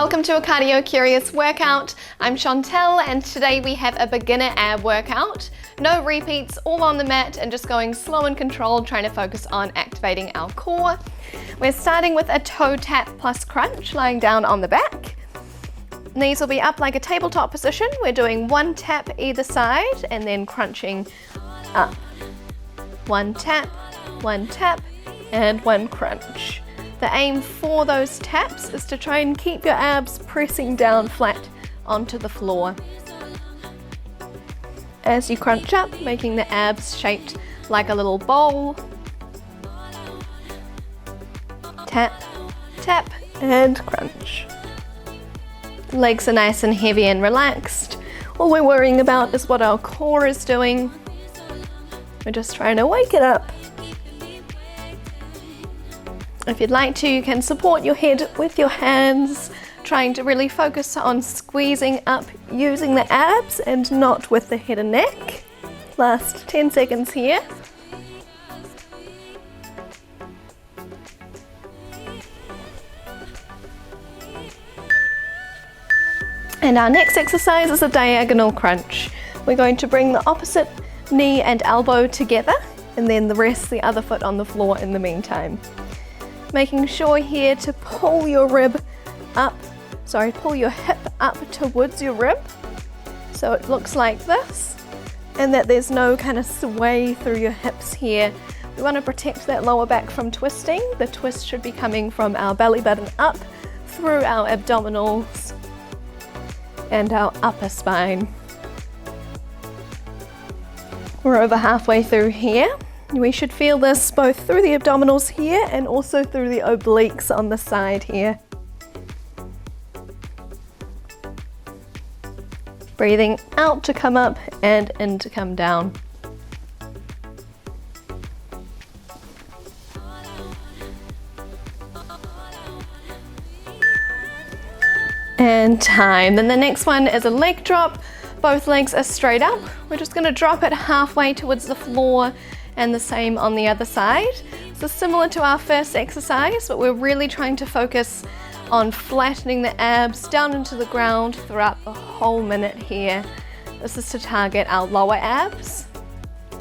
Welcome to a Cardio Curious workout. I'm Chantelle and today we have a beginner ab workout. No repeats, all on the mat and just going slow and controlled, trying to focus on activating our core. We're starting with a toe tap plus crunch, lying down on the back. Knees will be up like a tabletop position. We're doing one tap either side and then crunching up. One tap, and one crunch. The aim for those taps is to try and keep your abs pressing down flat onto the floor. As you crunch up, making the abs shaped like a little bowl. Tap, tap, and crunch. Legs are nice and heavy and relaxed. All we're worrying about is what our core is doing. We're just trying to wake it up. If you'd like to, you can support your head with your hands, trying to really focus on squeezing up using the abs and not with the head and neck. Last 10 seconds here. And our next exercise is a diagonal crunch. We're going to bring the opposite knee and elbow together and then the rest, the other foot on the floor in the meantime. Making sure here to pull your hip up towards your rib so it looks like this, and that there's no kind of sway through your hips here. We want to protect that lower back from twisting. The twist should be coming from our belly button up through our abdominals and our upper spine. We're over halfway through here. We should feel this both through the abdominals here and also through the obliques on the side here. Breathing out to come up and in to come down. And time. Then the next one is a leg drop. Both legs are straight up. We're just going to drop it halfway towards the floor, and the same on the other side. So similar to our first exercise, but we're really trying to focus on flattening the abs down into the ground throughout the whole minute here. This is to target our lower abs.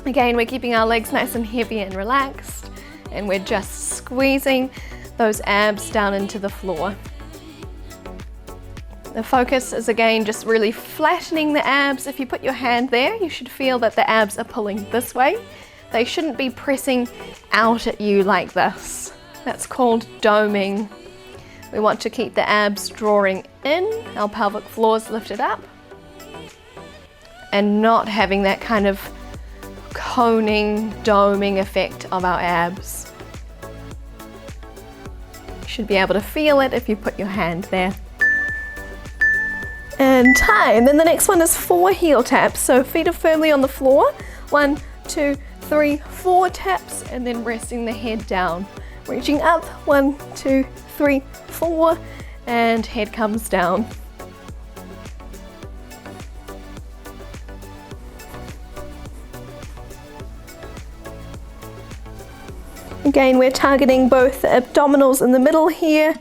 Again, we're keeping our legs nice and heavy and relaxed, and we're just squeezing those abs down into the floor. The focus is again just really flattening the abs. If you put your hand there, you should feel that the abs are pulling this way. They shouldn't be pressing out at you like this. That's called doming. We want to keep the abs drawing in, our pelvic floors lifted up, and not having that kind of coning, doming effect of our abs. You should be able to feel it if you put your hand there. And time. Then the next one is 4 heel taps. So feet are firmly on the floor. 1, 2, 3, 4 taps, and then resting the head down. Reaching up, 1, 2, 3, 4, and head comes down. Again, we're targeting both the abdominals in the middle here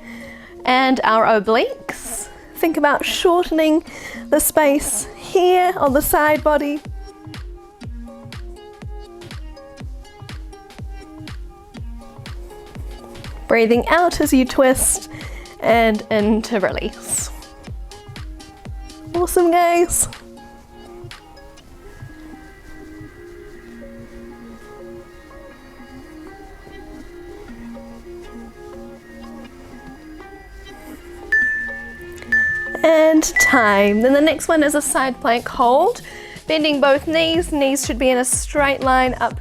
and our obliques. Think about shortening the space here on the side body. Breathing out as you twist and in to release. Awesome, guys. And time. Then the next one is a side plank hold. Bending both knees. Knees should be in a straight line up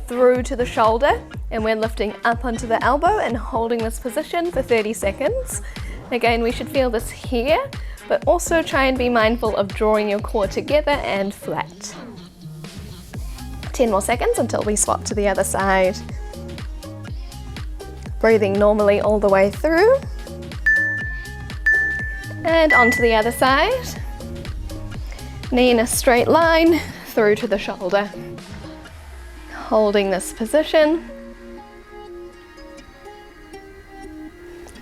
through to the shoulder, and we're lifting up onto the elbow and holding this position for 30 seconds. Again, we should feel this here, but also try and be mindful of drawing your core together and flat. 10 more seconds until we swap to the other side. Breathing normally all the way through. And onto the other side. Knee in a straight line through to the shoulder. Holding this position.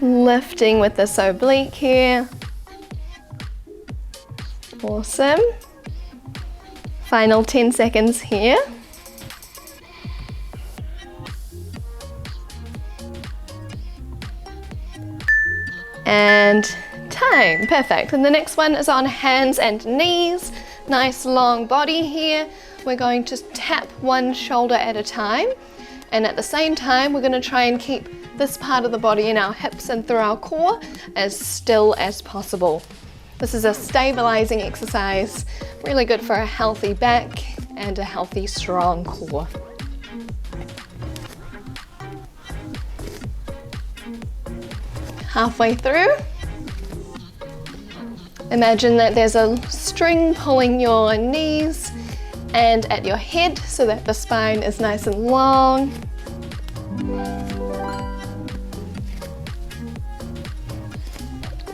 Lifting with this oblique here. Awesome. Final 10 seconds here. And time, perfect. And the next one is on hands and knees. Nice long body here. We're going to tap one shoulder at a time. And at the same time, we're going to try and keep this part of the body in our hips and through our core as still as possible. This is a stabilizing exercise, really good for a healthy back and a healthy, strong core. Halfway through, imagine that there's a string pulling your knees and at your head so that the spine is nice and long.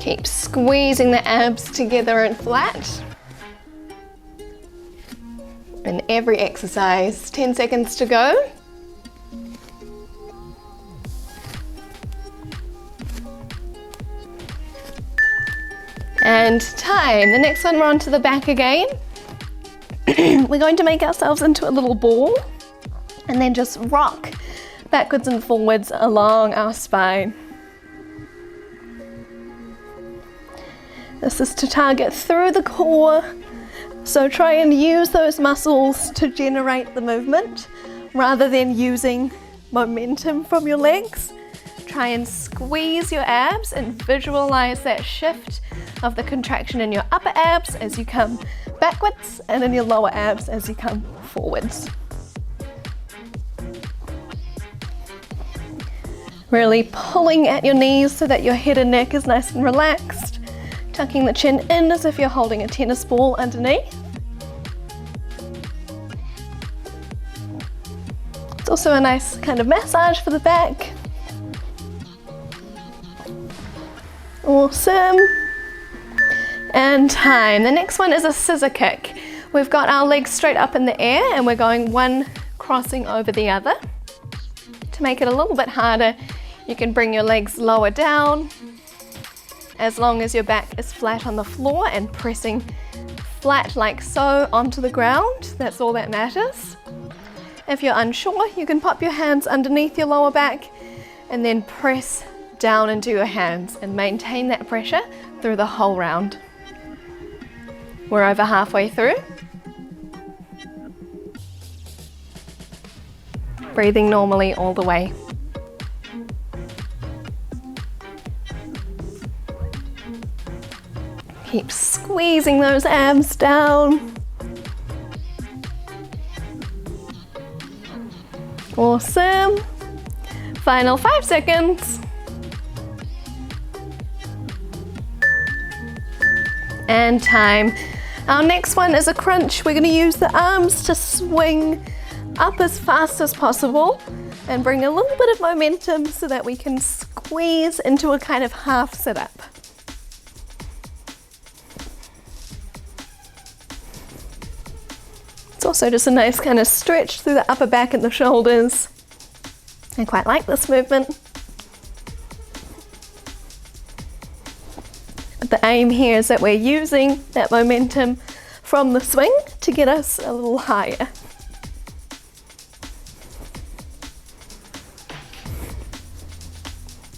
Keep squeezing the abs together and flat. In every exercise, 10 seconds to go. And time. The next one, we're on to the back again. We're going to make ourselves into a little ball and then just rock backwards and forwards along our spine. This is to target through the core, so try and use those muscles to generate the movement rather than using momentum from your legs. Try and squeeze your abs and visualize that shift of the contraction in your upper abs as you come backwards and in your lower abs as you come forwards. Really pulling at your knees so that your head and neck is nice and relaxed. Tucking the chin in as if you're holding a tennis ball underneath. It's also a nice kind of massage for the back. Awesome. And time. The next one is a scissor kick. We've got our legs straight up in the air and we're going one crossing over the other. To make it a little bit harder, you can bring your legs lower down as long as your back is flat on the floor and pressing flat like so onto the ground. That's all that matters. If you're unsure, you can pop your hands underneath your lower back and then press down into your hands and maintain that pressure through the whole round. We're over halfway through. Breathing normally all the way. Keep squeezing those abs down. Awesome. Final 5 seconds. And time. Our next one is a crunch. We're going to use the arms to swing up as fast as possible and bring a little bit of momentum so that we can squeeze into a kind of half sit-up. It's also just a nice kind of stretch through the upper back and the shoulders. I quite like this movement. The aim here is that we're using that momentum from the swing to get us a little higher.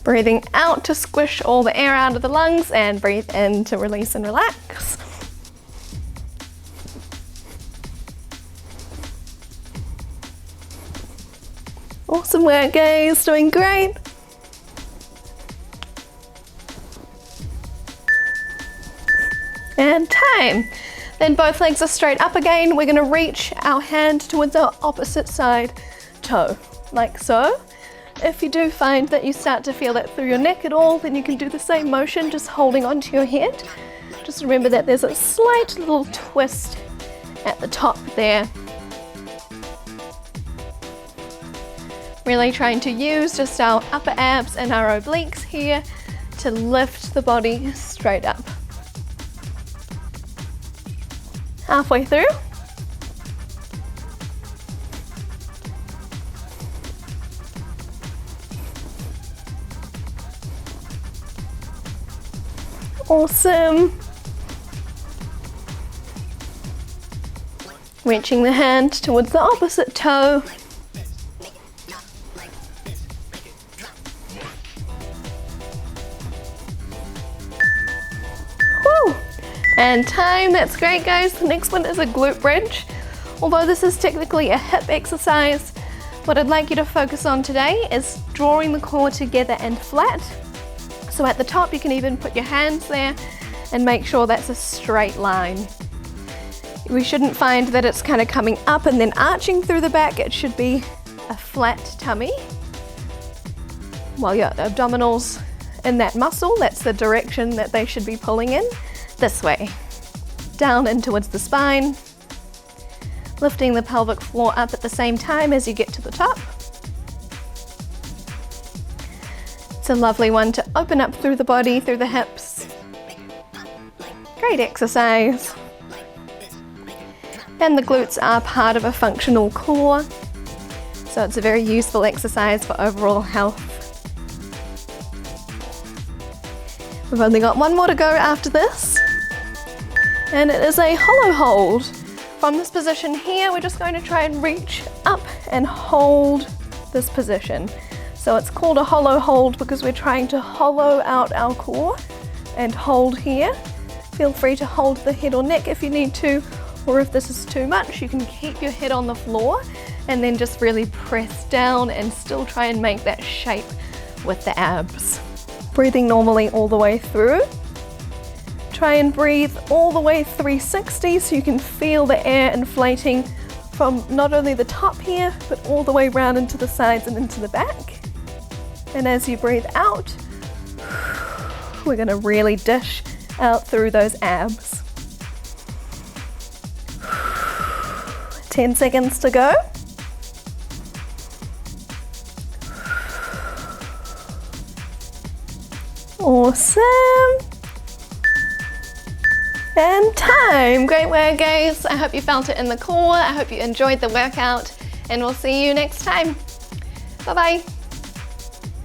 Breathing out to squish all the air out of the lungs and breathe in to release and relax. Awesome work, guys, doing great. And time. Then both legs are straight up again. We're going to reach our hand towards our opposite side toe, like so. If you do find that you start to feel that through your neck at all, then you can do the same motion, just holding onto your head. Just remember that there's a slight little twist at the top there. Really trying to use just our upper abs and our obliques here to lift the body straight up. Halfway through. Awesome. Reaching the hand towards the opposite toe. Woo! And time, that's great guys. The next one is a glute bridge. Although this is technically a hip exercise, what I'd like you to focus on today is drawing the core together and flat. So at the top you can even put your hands there and make sure that's a straight line. We shouldn't find that it's kind of coming up and then arching through the back. It should be a flat tummy. While your abdominals in that muscle, that's the direction that they should be pulling in, this way. Down in towards the spine. Lifting the pelvic floor up at the same time as you get to the top. It's a lovely one to open up through the body, through the hips. Great exercise. And the glutes are part of a functional core, so it's a very useful exercise for overall health. We've only got one more to go after this, and it is a hollow hold. From this position here, we're just going to try and reach up and hold this position. So it's called a hollow hold because we're trying to hollow out our core and hold here. Feel free to hold the head or neck if you need to, or if this is too much, you can keep your head on the floor and then just really press down and still try and make that shape with the abs. Breathing normally all the way through. Try and breathe all the way 360 so you can feel the air inflating from not only the top here, but all the way around into the sides and into the back. And as you breathe out, we're gonna really dish out through those abs. 10 seconds to go. Awesome. And time. Great work guys. I hope you felt it in the core. I hope you enjoyed the workout, and we'll see you next time. Bye bye.